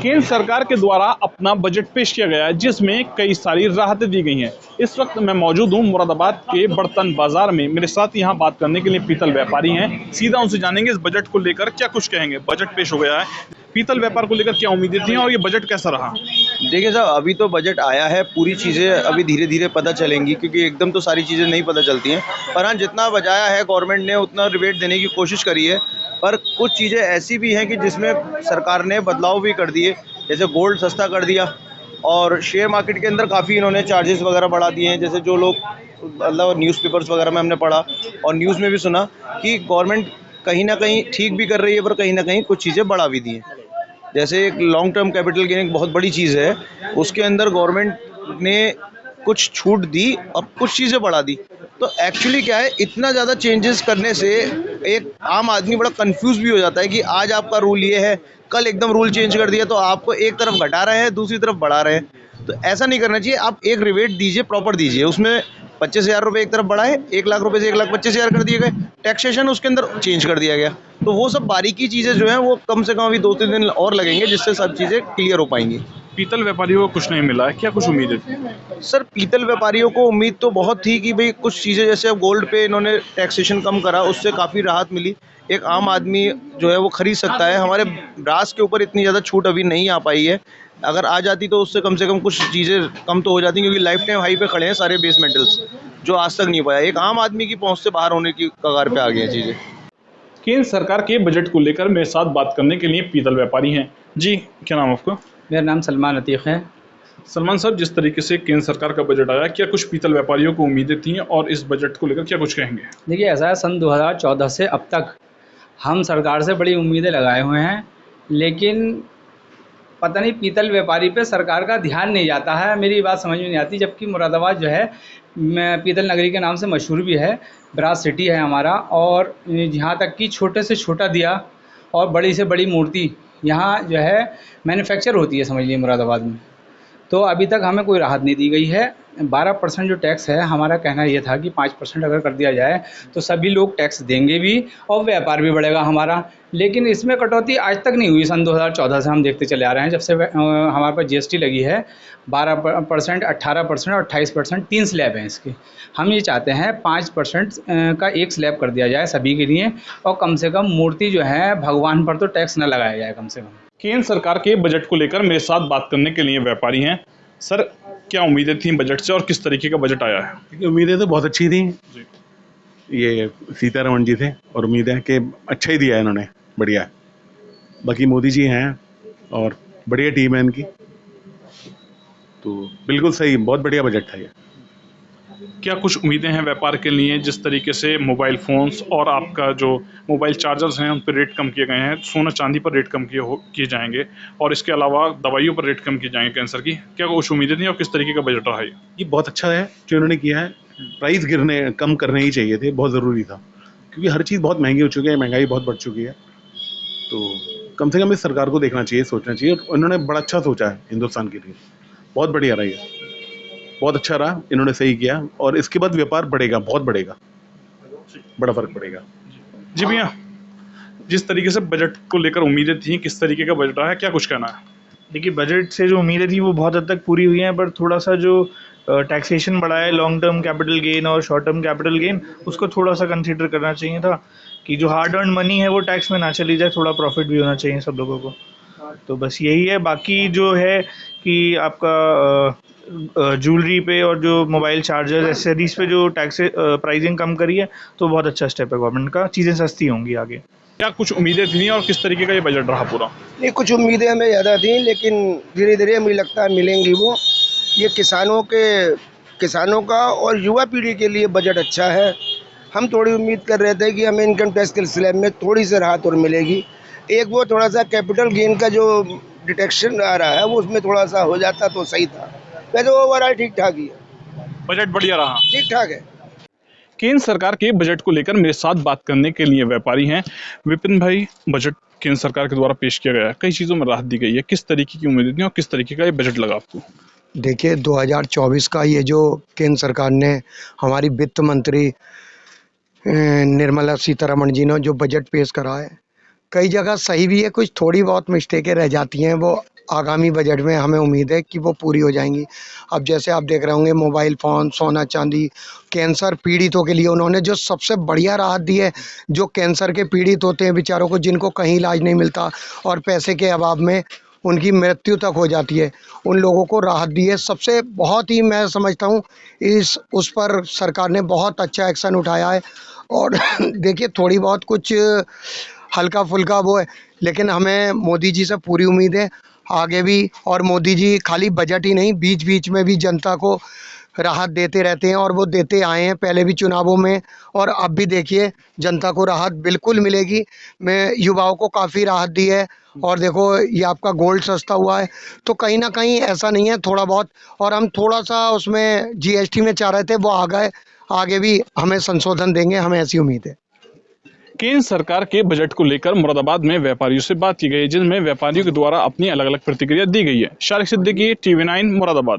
केंद्र सरकार के द्वारा अपना बजट पेश किया गया है, जिसमें कई सारी राहतें दी गई हैं। इस वक्त मैं मौजूद हूं मुरादाबाद के बर्तन बाजार में। मेरे साथ यहां बात करने के लिए पीतल व्यापारी हैं। सीधा उनसे जानेंगे इस बजट को लेकर क्या कुछ कहेंगे। बजट पेश हो गया है, पीतल व्यापार को लेकर क्या उम्मीदें थी और ये बजट कैसा रहा? देखिए साहब, अभी तो बजट आया है, पूरी चीज़ें अभी धीरे धीरे पता चलेंगी, क्योंकि एकदम तो सारी चीज़ें नहीं पता चलती हैं। पर हाँ, जितना बचाया है गवर्नमेंट ने उतना रिबेट देने की कोशिश करी है। पर कुछ चीज़ें ऐसी भी हैं कि जिसमें सरकार ने बदलाव भी कर दिए, जैसे गोल्ड सस्ता कर दिया और शेयर मार्केट के अंदर काफ़ी इन्होंने चार्जेस वगैरह बढ़ा दिए हैं। जैसे जो लोग मतलब न्यूज़पेपर्स वगैरह में हमने पढ़ा और न्यूज़ में भी सुना कि गवर्नमेंट कहीं ना कहीं ठीक भी कर रही है, पर कहीं ना कहीं कुछ चीज़ें बढ़ा भी दी हैं। जैसे एक लॉन्ग टर्म कैपिटल गेन एक बहुत बड़ी चीज़ है, उसके अंदर गवर्नमेंट ने कुछ छूट दी और कुछ चीज़ें बढ़ा दी। तो एक्चुअली क्या है, इतना ज़्यादा चेंजेस करने से एक आम आदमी बड़ा कंफ्यूज भी हो जाता है कि आज आपका रूल ये है, कल एकदम रूल चेंज कर दिया तो आपको एक तरफ घटा रहे हैं, दूसरी तरफ बढ़ा रहे हैं। तो ऐसा नहीं करना चाहिए। आप एक रिबेट दीजिए, प्रॉपर दीजिए। उसमें 25,000 रुपये एक तरफ बढ़ाए, 1 लाख रुपये से 1,25,000 कर दिए गए, टैक्सेशन उसके अंदर चेंज कर दिया गया। तो वो सब बारीकी चीज़ें जो हैं वो कम से कम अभी 2-3 दिन और लगेंगे, जिससे सब चीज़ें क्लियर हो पाएंगी। पीतल व्यापारियों को कुछ नहीं मिला है, क्या कुछ उम्मीदें थी? सर, पीतल व्यापारियों को उम्मीद तो बहुत थी कि भाई कुछ चीज़ें, जैसे अब गोल्ड पे इन्होंने टैक्सेशन कम करा, उससे काफ़ी राहत मिली। एक आम आदमी जो है वो खरीद सकता है। हमारे ब्रास के ऊपर इतनी ज़्यादा छूट अभी नहीं आ पाई है। अगर आ जाती तो उससे कम से कम कुछ चीज़ें कम तो हो जाती, क्योंकि लाइफ टाइम हाई पे खड़े हैं सारे बेस मेटल्स, जो आज तक नहीं पाया। एक आम आदमी की पहुँच से बाहर होने की कगार पे आ गई हैं चीज़ें। केंद्र सरकार के बजट को लेकर मेरे साथ बात करने के लिए पीतल व्यापारी हैं। जी, क्या नाम आपका? मेरा नाम सलमान अतीक है। सलमान साहब, जिस तरीके से केंद्र सरकार का बजट आया, क्या कुछ पीतल व्यापारियों को उम्मीदें थी और इस बजट को लेकर क्या कुछ कहेंगे? देखिए, ऐसा है, सन 2014 से अब तक हम सरकार से बड़ी उम्मीदें लगाए हुए हैं, लेकिन पता नहीं पीतल व्यापारी पे सरकार का ध्यान नहीं जाता है। मेरी बात समझ में नहीं आती। जबकि मुरादाबाद जो है पीतल नगरी के नाम से मशहूर भी है, ब्रास सिटी है हमारा। और यहाँ तक कि छोटे से छोटा दिया और बड़ी से बड़ी मूर्ति यहाँ जो है मैन्युफैक्चर होती है, समझ लीजिए, मुरादाबाद में। तो अभी तक हमें कोई राहत नहीं दी गई है। 12% जो टैक्स है, हमारा कहना ये था कि 5% अगर कर दिया जाए तो सभी लोग टैक्स देंगे भी और व्यापार भी बढ़ेगा हमारा। लेकिन इसमें कटौती आज तक नहीं हुई। सन 2014 से हम देखते चले आ रहे हैं, जब से हमारे पास GST लगी है। 12%, 18% और 28%, 3 स्लैब हैं इसके। हम ये चाहते हैं 5% का एक स्लैब कर दिया जाए सभी के लिए, और कम से कम मूर्ति जो है भगवान पर तो टैक्स न लगाया जाए कम से कम। केंद्र सरकार के बजट को लेकर मेरे साथ बात करने के लिए व्यापारी हैं। सर, क्या उम्मीदें थी बजट से और किस तरीके का बजट आया है? देखिए, उम्मीदें तो बहुत अच्छी थी ये सीतारमण जी थे, और उम्मीद है कि अच्छा ही दिया है इन्होंने, बढ़िया है। बाकी मोदी जी हैं और बढ़िया टीम है इनकी, तो बिल्कुल सही, बहुत बढ़िया बजट था ये। क्या कुछ उम्मीदें हैं व्यापार के लिए? जिस तरीके से मोबाइल फ़ोन्स और आपका जो मोबाइल चार्जर्स हैं उन पर रेट कम किए गए हैं, सोना चांदी पर रेट कम किए जाएंगे, और इसके अलावा दवाइयों पर रेट कम किए जाएंगे कैंसर की, क्या कुछ उम्मीदें थी और किस तरीके का बजट रहा है? ये बहुत अच्छा है जो इन्होंने किया है। प्राइस कम करने ही चाहिए थे, बहुत ज़रूरी था, क्योंकि हर चीज़ बहुत महंगी हो चुकी है, महंगाई बहुत बढ़ चुकी है। तो कम से कम इस सरकार को देखना चाहिए, सोचना चाहिए, और इन्होंने बड़ा अच्छा सोचा है हिंदुस्तान के लिए। बहुत बढ़िया रहा ये, बहुत अच्छा रहा, इन्होंने सही किया, और इसके बाद व्यापार बढ़ेगा, बहुत बढ़ेगा, बड़ा फर्क पड़ेगा। जी भैया, जिस तरीके से बजट को लेकर उम्मीदें थी, किस तरीके का बजट रहा है, क्या कुछ कहना है? देखिए, बजट से जो उम्मीदें थी वो बहुत हद तक पूरी हुई हैं, पर थोड़ा सा जो टैक्सेशन बढ़ा है, लॉन्ग टर्म कैपिटल गेन और शॉर्ट टर्म कैपिटल गेन, उसको थोड़ा सा कंसीडर करना चाहिए था कि जो हार्ड अर्न मनी है वो टैक्स में ना चली जाए, थोड़ा प्रॉफिट भी होना चाहिए सब लोगों को। तो बस यही है। बाकी जो है कि आपका ज्वेलरी पे और जो मोबाइल चार्जर एसेसरीज पे जो टैक्स प्राइसिंग कम करी है, तो बहुत अच्छा स्टेप है गवर्नमेंट का, चीज़ें सस्ती होंगी आगे। क्या कुछ उम्मीदें थी और किस तरीके का ये बजट रहा पूरा? नहीं, कुछ उम्मीदें हमें ज़्यादा थी, लेकिन धीरे धीरे मुझे लगता है मिलेंगी वो। ये किसानों का और युवा पीढ़ी के लिए बजट अच्छा है। हम थोड़ी उम्मीद कर रहे थे कि हमें इनकम टैक्स के स्लैब में थोड़ी सी राहत और मिलेगी। एक वो थोड़ा सा कैपिटल गेन का जो डिटेक्शन आ रहा है वो उसमें थोड़ा सा हो जाता तो सही था। वैसे ओवरऑल ठीक ठाक ही है, बजट बढ़िया रहा, ठीक ठाक है। केंद्र सरकार के बजट को लेकर मेरे साथ बात करने के लिए व्यापारी हैं विपिन भाई। बजट केंद्र सरकार के द्वारा पेश किया गया है, कई चीज़ों में राहत दी गई है, किस तरीके की उम्मीदें थी और किस तरीके का ये बजट लगा आपको? देखिए, 2024 का ये जो केंद्र सरकार ने, हमारी वित्त मंत्री निर्मला सीतारमण जी ने जो बजट पेश करा है, कई जगह सही भी है, कुछ थोड़ी बहुत मिस्टेकें रह जाती हैं, वो आगामी बजट में हमें उम्मीद है कि वो पूरी हो जाएंगी। अब जैसे आप देख रहे होंगे मोबाइल फ़ोन, सोना चांदी, कैंसर पीड़ितों के लिए उन्होंने जो सबसे बढ़िया राहत दी है, जो कैंसर के पीड़ित होते हैं बेचारों को, जिनको कहीं इलाज नहीं मिलता और पैसे के अभाव में उनकी मृत्यु तक हो जाती है, उन लोगों को राहत दी है। सबसे बहुत ही मैं समझता हूँ उस पर सरकार ने बहुत अच्छा एक्शन उठाया है। और देखिए थोड़ी बहुत कुछ हल्का फुल्का वो है, लेकिन हमें मोदी जी से पूरी उम्मीद है आगे भी। और मोदी जी खाली बजट ही नहीं, बीच बीच में भी जनता को राहत देते रहते हैं और वो देते आए हैं पहले भी चुनावों में, और अब भी देखिए जनता को राहत बिल्कुल मिलेगी। मैं युवाओं को काफ़ी राहत दी है। और देखो ये आपका गोल्ड सस्ता हुआ है, तो कहीं ना कहीं ऐसा नहीं है, थोड़ा बहुत। और हम थोड़ा सा उसमें जीएसटी में चाह रहे थे, वो आ गए, आगे भी हमें संशोधन देंगे, हमें ऐसी उम्मीद है। केंद्र सरकार के बजट को लेकर मुरादाबाद में व्यापारियों से बात की गई, जिनमें व्यापारियों के द्वारा अपनी अलग अलग प्रतिक्रिया दी गई है। शारिक सिद्दीकी, TV9 मुरादाबाद।